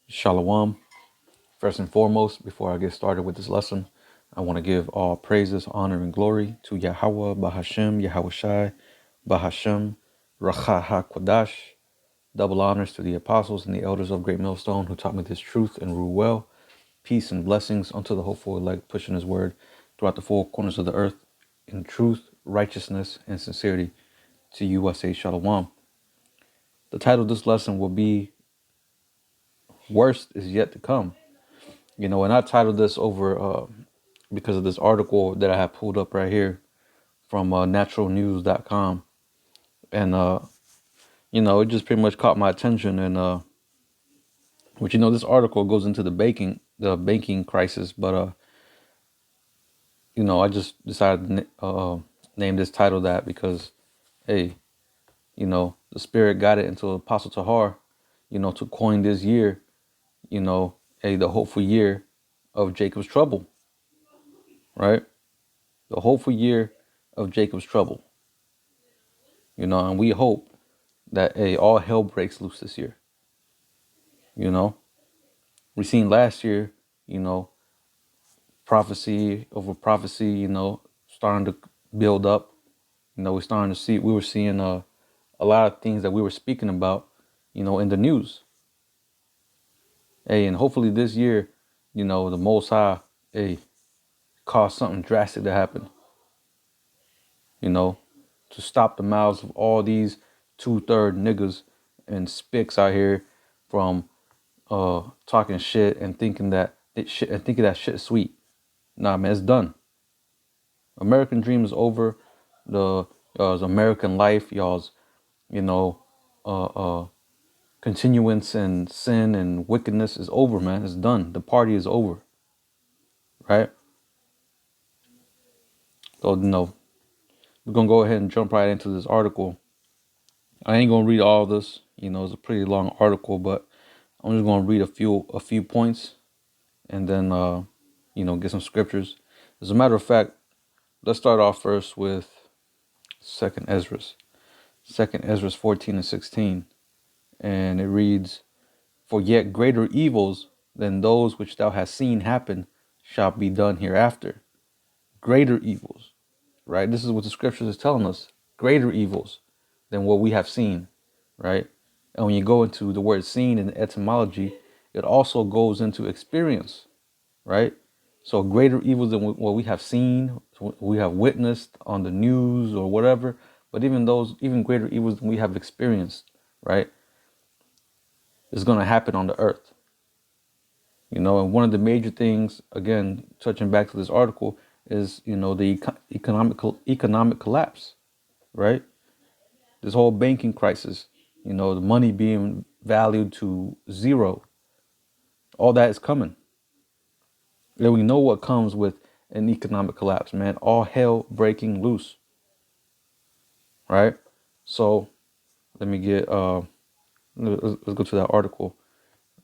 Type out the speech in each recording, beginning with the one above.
Shalom. First and foremost, before I get started with this lesson, I want to give all praises, honor, and glory to Yahweh, Bahashem, Yahweh Shai, Bahashem, Racha HaKodash. Double honors to the apostles and the elders of Great Millstone who taught me this truth and rule well. Peace and blessings unto the hopeful elect, pushing his word throughout the four corners of the earth in truth, righteousness, and sincerity. To you I say Shalom. The title of this lesson will be Worst is Yet to Come. And I titled this over because of this article that I have pulled up right here from naturalnews.com. And, it just pretty much caught my attention. And, this article goes into the banking crisis. But, I just decided to name this title that because, hey, the Spirit got it into Apostle Tahar, to coin this year, the hopeful year of Jacob's trouble, right? The hopeful year of Jacob's trouble. And we hope that all hell breaks loose this year. We seen last year, prophecy over prophecy, starting to build up. We were seeing a lot of things that we were speaking about, in the news. And hopefully this year, the Most High, cause something drastic to happen, to stop the mouths of all these 2/3 niggas and spicks out here from talking shit and thinking that shit is sweet. Nah, man, it's done. American dream is over. The American life, y'all's, continuance and sin and wickedness is over, man. It's done. The party is over, right? So, we're gonna go ahead and jump right into this article. I ain't gonna read all of this. It's a pretty long article, but I'm just gonna read a few points, and then get some scriptures. As a matter of fact, let's start off first with Second Ezra 14 and 16, and it reads, "For yet greater evils than those which thou hast seen happen shall be done hereafter." Greater evils, right? This is what the scriptures is telling us. Greater evils than what we have seen, right? And when you go into the word "seen" in the etymology, it also goes into experience, right? So greater evils than what we have seen, we have witnessed on the news or whatever, but even greater evils than we have experienced, right, is going to happen on the earth. And one of the major things, again, touching back to this article, is, the economic collapse, right? This whole banking crisis, the money being valued to zero, all that is coming. And we know what comes with an economic collapse, man. All hell breaking loose, right? So let me get let's go to that article,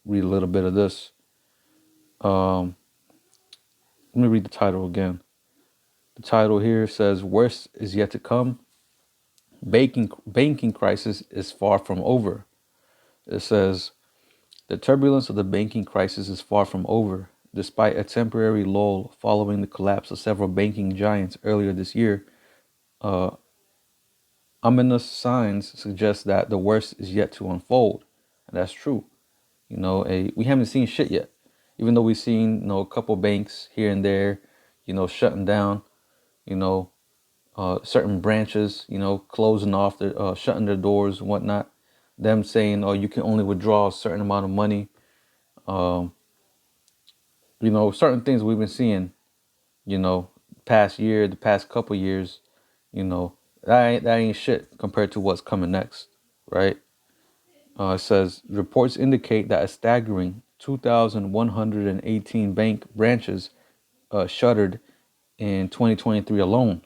read a little bit of this. Let me read the title again. The title here says, "Worse is yet to come. Banking crisis is far from over." It says, "The turbulence of the banking crisis is far from over. Despite a temporary lull following the collapse of several banking giants earlier this year, ominous signs suggest that the worst is yet to unfold." And that's true. We haven't seen shit yet. Even though we've seen, a couple banks here and there, shutting down, certain branches, closing off, shutting their doors and whatnot. Them saying, "Oh, you can only withdraw a certain amount of money." Certain things we've been seeing, past year, the past couple years, that ain't shit compared to what's coming next, right? It says reports indicate that a staggering 2,118 bank branches shuttered in 2023 alone.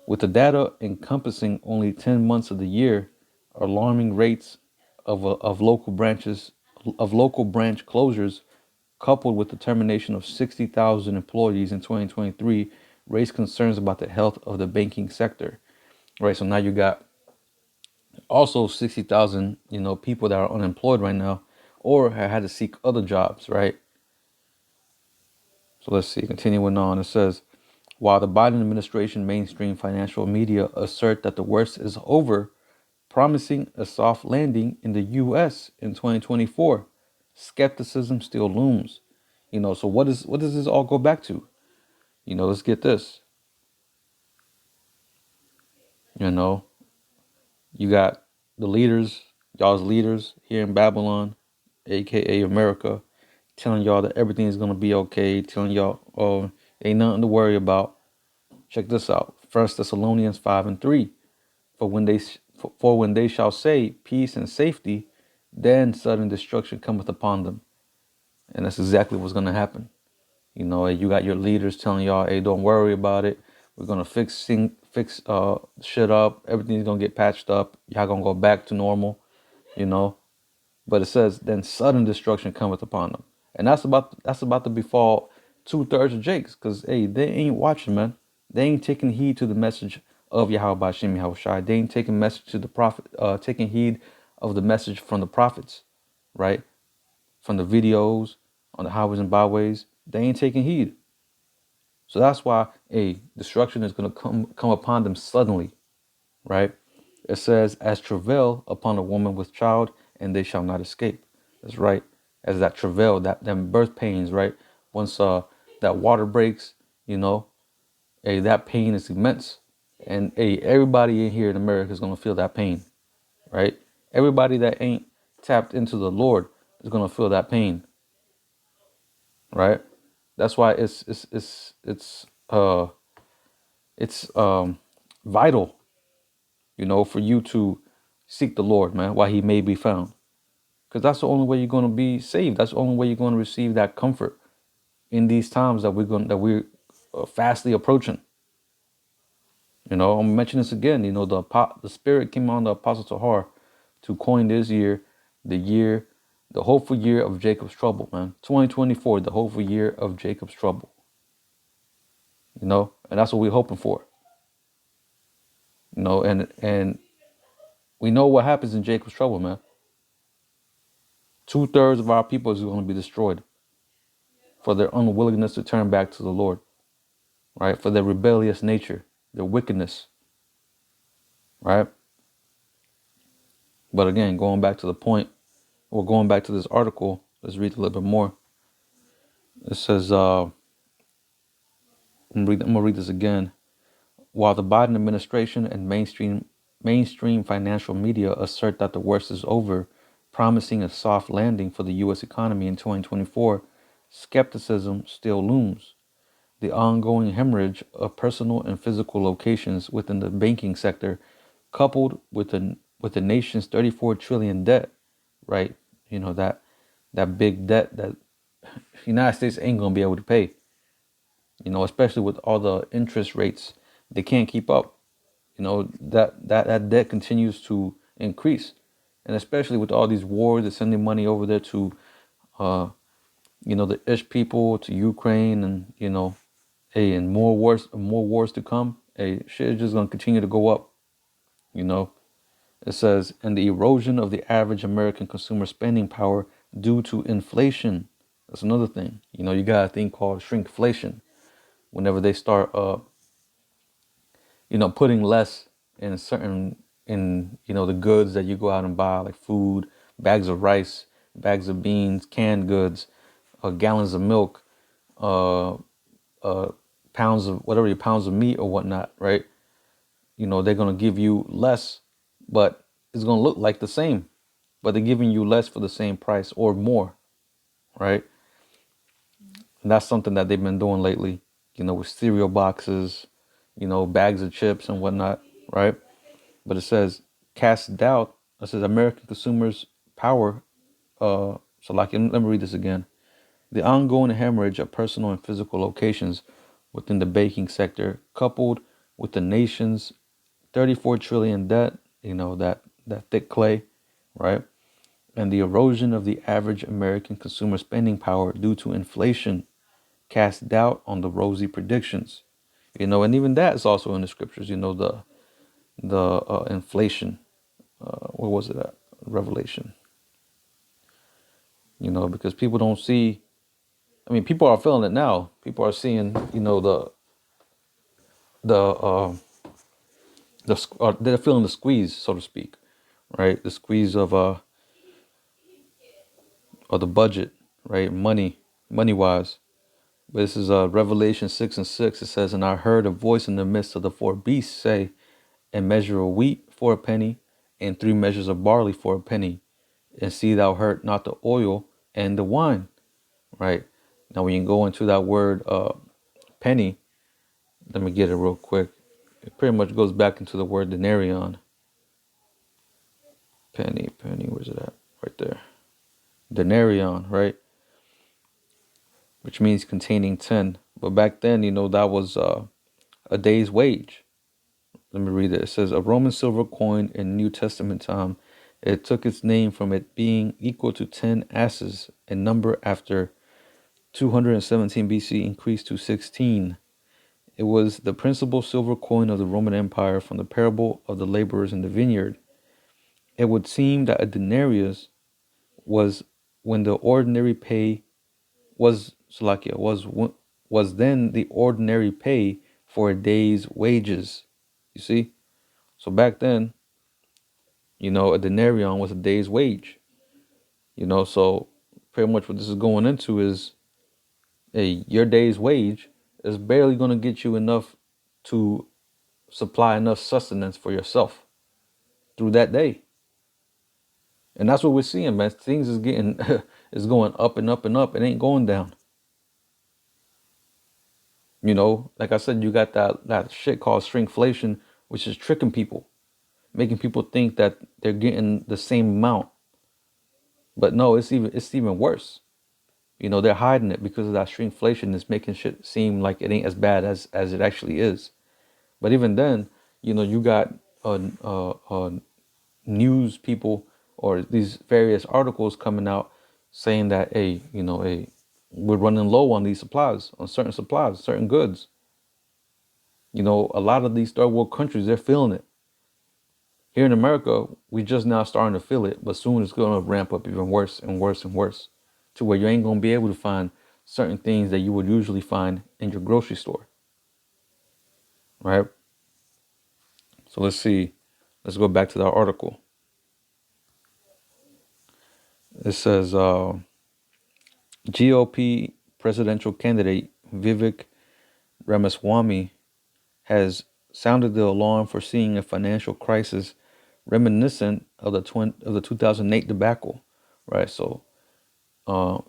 With the data encompassing only 10 months of the year, alarming rates of local branch closures, coupled with the termination of 60,000 employees in 2023, raised concerns about the health of the banking sector. Right, so now you got also 60,000, people that are unemployed right now, or have had to seek other jobs, right? So let's see, continuing on, it says, while the Biden administration mainstream financial media assert that the worst is over, promising a soft landing in the US in 2024, skepticism still looms. So what does this all go back to? Let's get this. You know, you got the leaders, y'all's leaders here in Babylon, aka America, telling y'all that everything is gonna be okay, telling y'all, oh, ain't nothing to worry about. Check this out. 1 Thessalonians 5:3. For when they shall say peace and safety, then sudden destruction cometh upon them. And that's exactly what's gonna happen. You got your leaders telling y'all, hey, don't worry about it. We're gonna fix shit up. Everything's gonna get patched up. Y'all gonna go back to normal, you know. But it says, then sudden destruction cometh upon them. And that's about to befall 2/3 of Jakes, because hey, they ain't watching, man. They ain't taking heed to the message of Yahweh Bashim Yahushai. They ain't taking message to the prophet, taking heed of the message from the prophets, right? From the videos on the highways and byways. They ain't taking heed. So that's why destruction is gonna come upon them suddenly, right? It says, as travail upon a woman with child, and they shall not escape. That's right. As that travail, that them birth pains, right? Once that water breaks, that pain is immense. And everybody in here in America is gonna feel that pain, right? Everybody that ain't tapped into the Lord is gonna feel that pain, right? That's why it's vital, for you to seek the Lord, man, while He may be found, because that's the only way you're going to be saved. That's the only way you're going to receive that comfort in these times that we're fastly approaching. I'm mentioning this again. The Spirit came on the Apostle Tahar to coin this year, the hopeful year of Jacob's trouble, man. 2024, the hopeful year of Jacob's trouble. And that's what we're hoping for. And we know what happens in Jacob's trouble, man. 2/3 of our people is going to be destroyed for their unwillingness to turn back to the Lord, right? For their rebellious nature, their wickedness, right? But again, going back to the point, or going back to this article, let's read a little bit more. It says, I'm gonna read this again. While the Biden administration and mainstream financial media assert that the worst is over, promising a soft landing for the U.S. economy in 2024, skepticism still looms. The ongoing hemorrhage of personal and physical locations within the banking sector, coupled with the nation's 34 trillion debt, right? That big debt that the United States ain't gonna be able to pay. Especially with all the interest rates, they can't keep up. That debt continues to increase, and especially with all these wars, they're sending money over there to, the Ish people, to Ukraine, and and more wars to come. Shit is just gonna continue to go up. It says, and the erosion of the average American consumer spending power due to inflation. That's another thing. You got a thing called shrinkflation. Whenever they start, putting less in the goods that you go out and buy, like food, bags of rice, bags of beans, canned goods, gallons of milk, pounds of meat or whatnot, right? They're gonna give you less, but it's gonna look like the same, but they're giving you less for the same price or more, right? And that's something that they've been doing lately, with cereal boxes, bags of chips and whatnot, right? But it says, cast doubt. It says American consumers' power. Let me read this again. The ongoing hemorrhage of personal and physical locations within the banking sector, coupled with the nation's 34 trillion debt, that thick clay, right? And the erosion of the average American consumer spending power due to inflation, cast doubt on the rosy predictions. And even that is also in the scriptures. The inflation. Where was it at? Revelation. because people don't see. I mean, people are feeling it now. People are seeing, the they're feeling the squeeze, so to speak, right? The squeeze of the budget, right? Money wise. But this is Revelation 6:6. It says, "And I heard a voice in the midst of the four beasts say, a measure of wheat for a penny, and 3 measures of barley for a penny, and see thou hurt not the oil and the wine." Right now, when you go into that word penny, let me get it real quick. It pretty much goes back into the word denarion. Penny, where's it at? Right there. Denarion, right? Which means containing 10. But back then, that was a day's wage. Let me read it. It says, a Roman silver coin in New Testament time. It took its name from it being equal to 10 asses, a number after 217 BC increased to 16. It was the principal silver coin of the Roman Empire from the parable of the laborers in the vineyard. It would seem that a denarius was when the ordinary pay was Salakia was then the ordinary pay for a day's wages. You see? So back then, a denarion was a day's wage. So pretty much what this is going into is your day's wage is barely going to get you enough to supply enough sustenance for yourself through that day. And that's what we're seeing, man. Things is getting is going up and up and up. It ain't going down. Like I said, you got that shit called shrinkflation, which is tricking people, making people think that they're getting the same amount. But no, it's even worse. They're hiding it because of that shrinkflation is making shit seem like it ain't as bad as it actually is. But even then, you got news people or these various articles coming out saying that, hey, we're running low on these supplies, on certain supplies, certain goods. A lot of these third world countries, they're feeling it. Here in America, we just now starting to feel it, but soon it's going to ramp up even worse and worse and worse, to where you ain't going to be able to find certain things that you would usually find in your grocery store, right? So let's see. Let's go back to that article. It says GOP presidential candidate Vivek Ramaswamy has sounded the alarm for seeing a financial crisis reminiscent of the 2008 debacle, right? So,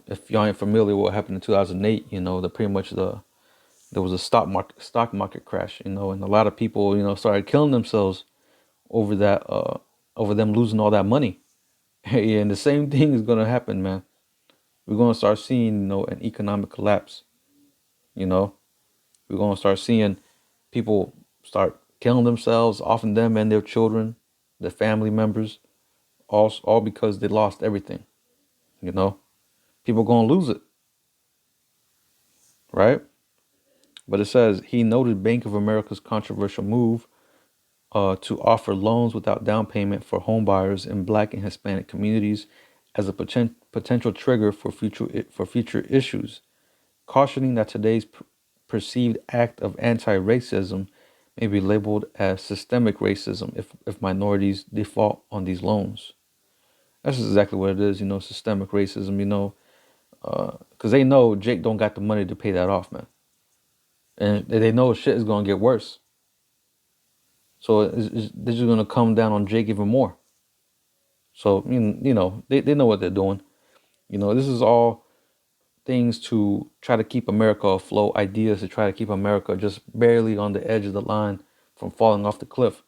if y'all ain't familiar with what happened in 2008, there was a stock market crash, and a lot of people, started killing themselves over that, over them losing all that money. And the same thing is gonna happen, man. We're gonna start seeing, an economic collapse. You know, we're gonna start seeing people start killing themselves, often them and their children, their family members, all because they lost everything. You know, people gonna lose it, right? But it says he noted Bank of America's controversial move to offer loans without down payment for home buyers in Black and Hispanic communities as a potential trigger for future issues, cautioning that today's perceived act of anti-racism may be labeled as systemic racism if minorities default on these loans. That's exactly what it is, systemic racism, because they know Jake don't got the money to pay that off, man. And they know shit is going to get worse. So they're just going to come down on Jake even more. So, they know what they're doing. This is all things to try to keep America afloat, ideas to try to keep America just barely on the edge of the line from falling off the cliff.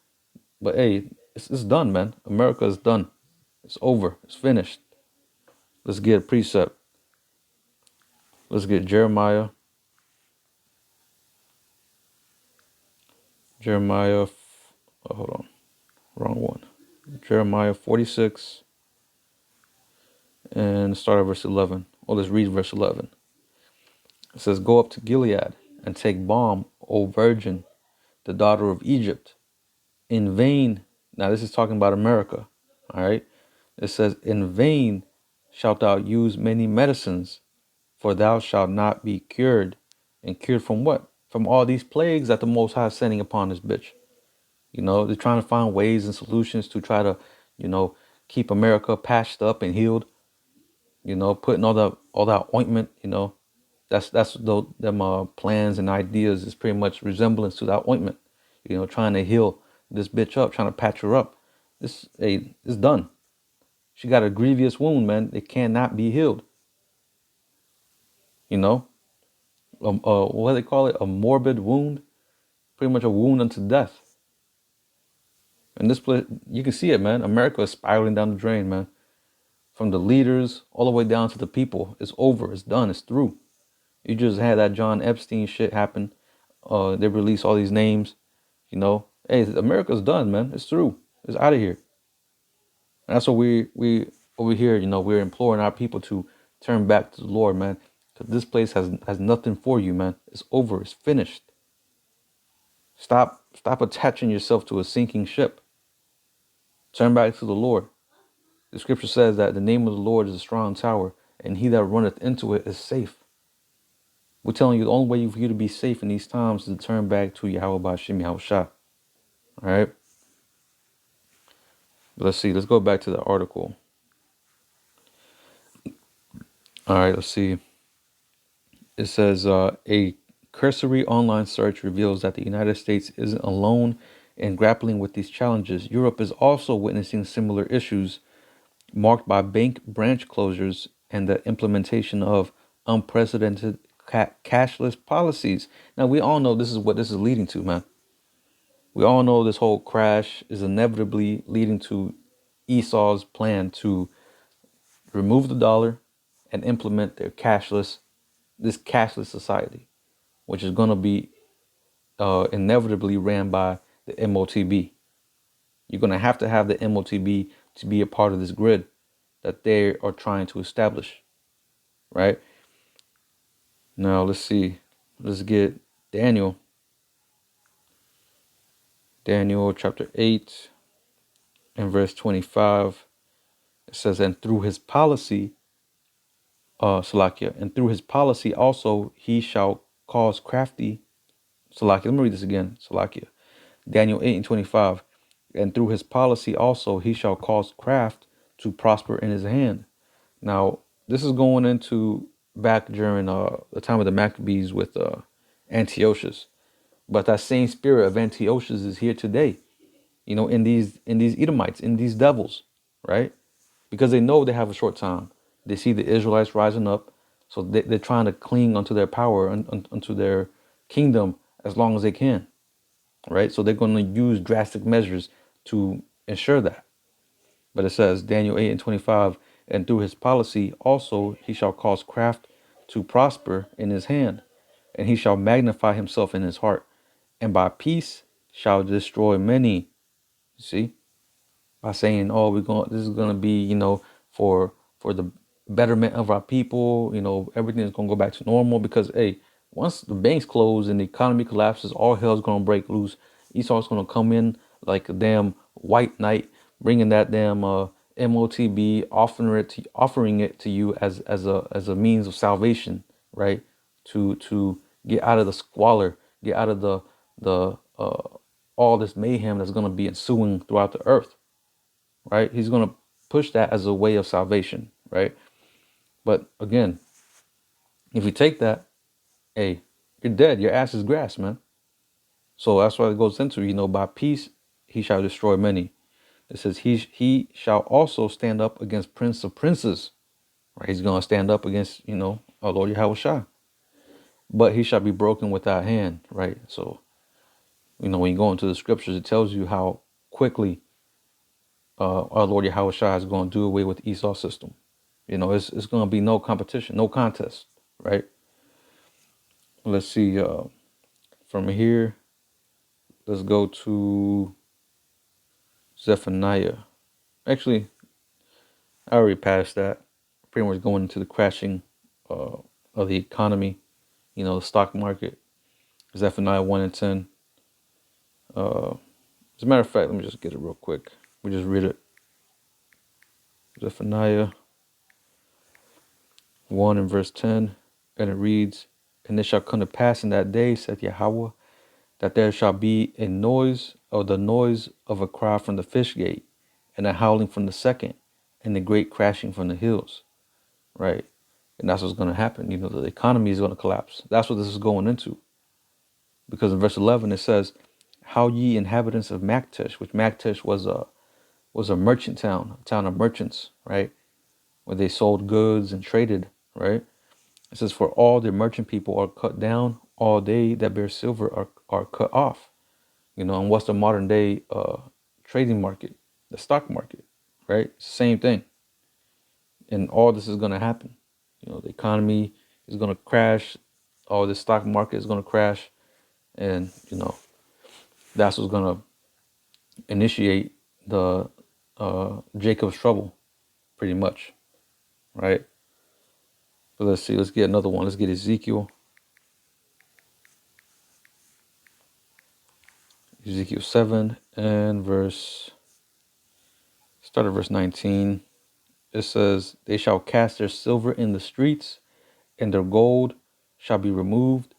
But hey, it's done, man. America is done. It's over. It's finished. Let's get a precept. Let's get Jeremiah. Hold on. Wrong one. Jeremiah 46 and start at verse 11. Well, let's read verse 11. It says, "Go up to Gilead and take balm, O virgin, the daughter of Egypt. In vain," now this is talking about America, all right? It says, "In vain shalt thou use many medicines, for thou shalt not be cured. And cured from what? From all these plagues that the Most High is sending upon this bitch. They're trying to find ways and solutions to try to, keep America patched up and healed. Putting all that ointment. That's them plans and ideas is pretty much resemblance to that ointment. Trying to heal this bitch up, trying to patch her up. It's done. She got a grievous wound, man. It cannot be healed. What do they call it? A morbid wound, pretty much a wound unto death. And this place, you can see it, man. America is spiraling down the drain, man. From the leaders all the way down to the people. It's over. It's done. It's through. You just had that John Epstein shit happen. They released all these names. Hey, America's done, man. It's through. It's out of here. And that's what we over here. We're imploring our people to turn back to the Lord, man. Because this place has nothing for you, man. It's over. It's finished. Stop attaching yourself to a sinking ship. Turn back to the Lord. The scripture says that the name of the Lord is a strong tower, and he that runneth into it is safe. We're telling you the only way for you to be safe in these times is to turn back to Yahweh Ba'Shem Yahushua. All right. But let's see. Let's go back to the article. All right. Let's see. It says a cursory online search reveals that the United States isn't alone in grappling with these challenges. Europe is also witnessing similar issues marked by bank branch closures and the implementation of unprecedented cashless policies. Now, we all know this is what this is leading to, man. We all know this whole crash is inevitably leading to Esau's plan to remove the dollar and implement this cashless society, which is going to be inevitably ran by the MOTB. You're going to have the MOTB to be a part of this grid that they are trying to establish, right? Now, let's see. Let's get Daniel chapter 8 and verse 25. It says, and through his policy, Salakia, and through his policy also he shall cause crafty, Salakia, let me read this again, Salakia. Daniel 8 and 25. And through his policy also he shall cause craft to prosper in his hand. Now, this is going into back during the time of the Maccabees with Antiochus. But that same spirit of Antiochus is here today, in these Edomites, in these devils, right? Because they know they have a short time. They see the Israelites rising up, so they're trying to cling onto their power and onto their kingdom as long as they can, right? So they're going to use drastic measures to ensure that. But it says, Daniel 8 and 25, and through his policy also he shall cause craft to prosper in his hand, and he shall magnify himself in his heart, and by peace shall destroy many. You see, by saying, "Oh, this is gonna be, for the betterment of our people. Everything is gonna go back to normal." Because, hey, once the banks close and the economy collapses, all hell's gonna break loose. Esau's gonna come in like a damn white knight, bringing that damn MOTB, offering it to you as a means of salvation, right? To get out of the squalor, get out of the all this mayhem that's gonna be ensuing throughout the earth, right? He's going to push that as a way of salvation, right? But again, if you take that, hey, you're dead. Your ass is grass, man. So that's why it goes into, by peace he shall destroy many. It says he shall also stand up against prince of princes, right? He's going to stand up against, our Lord Yahushua. But he shall be broken without hand, right? So, when you go into the scriptures, it tells you how quickly our Lord Yahushua is going to do away with Esau's system. It's going to be no competition, no contest, right? Let's see. From here, let's go to Zephaniah. Actually, I already passed that. Pretty much going into the crashing of the economy, the stock market. Zephaniah 1 and 10. As a matter of fact, let me just get it real quick. We just read it. Zephaniah 1 and verse 10, and it reads, "And it shall come to pass in that day, saith Yahweh, that there shall be a noise of the noise of a cry from the fish gate, and a howling from the second, and a great crashing from the hills." Right? And that's what's going to happen. The economy is going to collapse. That's what this is going into. Because in verse 11 it says, "How ye inhabitants of Maktesh," which Maktesh was a merchant town, a town of merchants, right? Where they sold goods and traded, right? It says, "For all the merchant people are cut down, all they that bear silver are cut off." And what's the modern day trading market? The stock market, right? Same thing. And all this is going to happen. The economy is going to crash. All the stock market is going to crash. And, that's what's going to initiate the Jacob's trouble, pretty much, right? So let's see. Let's get another one. Let's get Ezekiel 7 and start at verse 19. It says, "They shall cast their silver in the streets, and their gold shall be removed.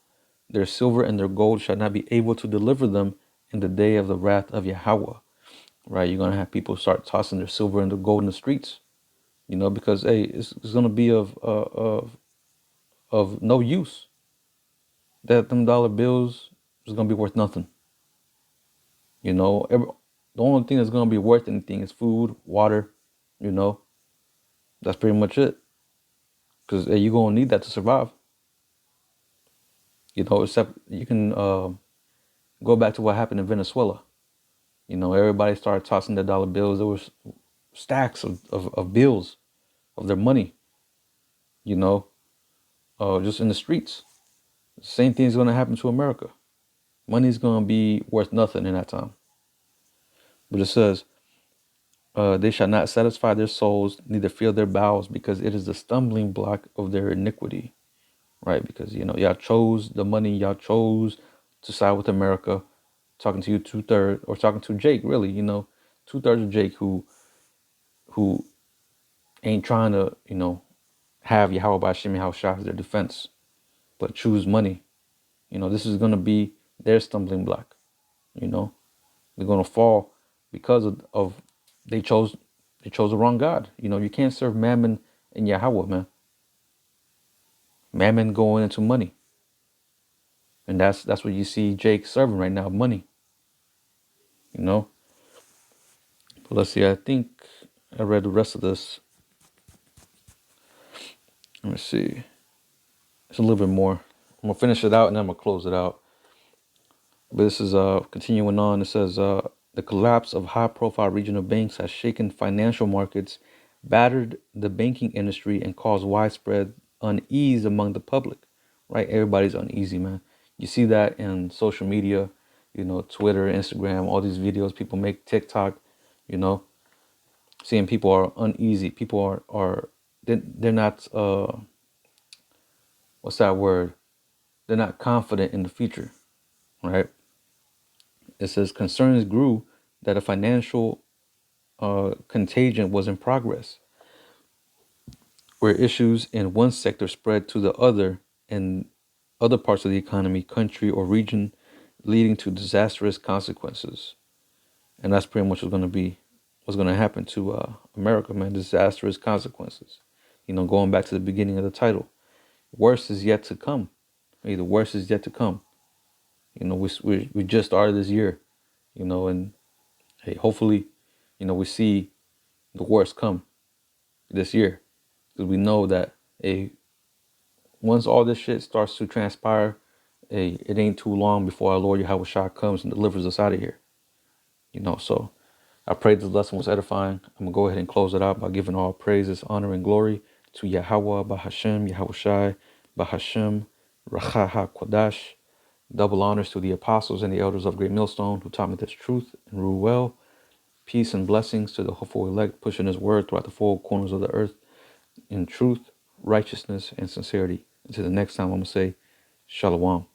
Their silver and their gold shall not be able to deliver them in the day of the wrath of Yahweh." Right? You're gonna have people start tossing their silver and their gold in the streets. Because hey, it's gonna be of no use. That them dollar bills is gonna be worth nothing. The only thing that's gonna be worth anything is food, water. That's pretty much it. Because hey, you're gonna need that to survive. Except you can go back to what happened in Venezuela. Everybody started tossing their dollar bills. There was stacks of bills of their money, just in the streets. Same thing is going to happen to America. Money's going to be worth nothing in that time. But it says, "They shall not satisfy their souls, neither fill their bowels, because it is the stumbling block of their iniquity." Right? Because, y'all chose the money, y'all chose to side with America. Talking to you 2/3, or talking to Jake, really, 2/3 of Jake who ain't trying to, have Yahweh Bashim Yahushua as their defense, but choose money. This is gonna be their stumbling block. They're gonna fall because of they chose the wrong God. You can't serve Mammon and Yahweh, man. Mammon going into money. And that's what you see Jake serving right now, money. But let's see, I think I read the rest of this. Let me see. It's a little bit more. I'm gonna finish it out and then I'm gonna close it out. But this is continuing on. It says, "The collapse of high-profile regional banks has shaken financial markets, battered the banking industry, and caused widespread unease among the public." Right? Everybody's uneasy, man. You see that in social media, Twitter, Instagram, all these videos people make, TikTok, seeing people are uneasy. People are they're not what's that word? They're not confident in the future, right? It says concerns grew that a financial contagion was in progress, where issues in one sector spread to the other in other parts of the economy, country, or region, leading to disastrous consequences. And that's pretty much what's going to happen to America, man. Disastrous consequences. Going back to the beginning of the title, worse is yet to come. Hey, the worst is yet to come. We just started this year, and hey, hopefully, we see the worst come this year, because we know that once all this shit starts to transpire, it ain't too long before our Lord Yahweh Shah comes and delivers us out of here. So I pray this lesson was edifying. I'm gonna go ahead and close it out by giving all praises, honor, and glory to Yahweh Bahashem, Yahweh Shai, Bahashem, Rachaha Kodash. Double honors to the apostles and the elders of Great Millstone who taught me this truth and rule well. Peace and blessings to the hopeful elect, pushing his word throughout the four corners of the earth in truth, righteousness, and sincerity. Until the next time, I'm going to say, Shalom.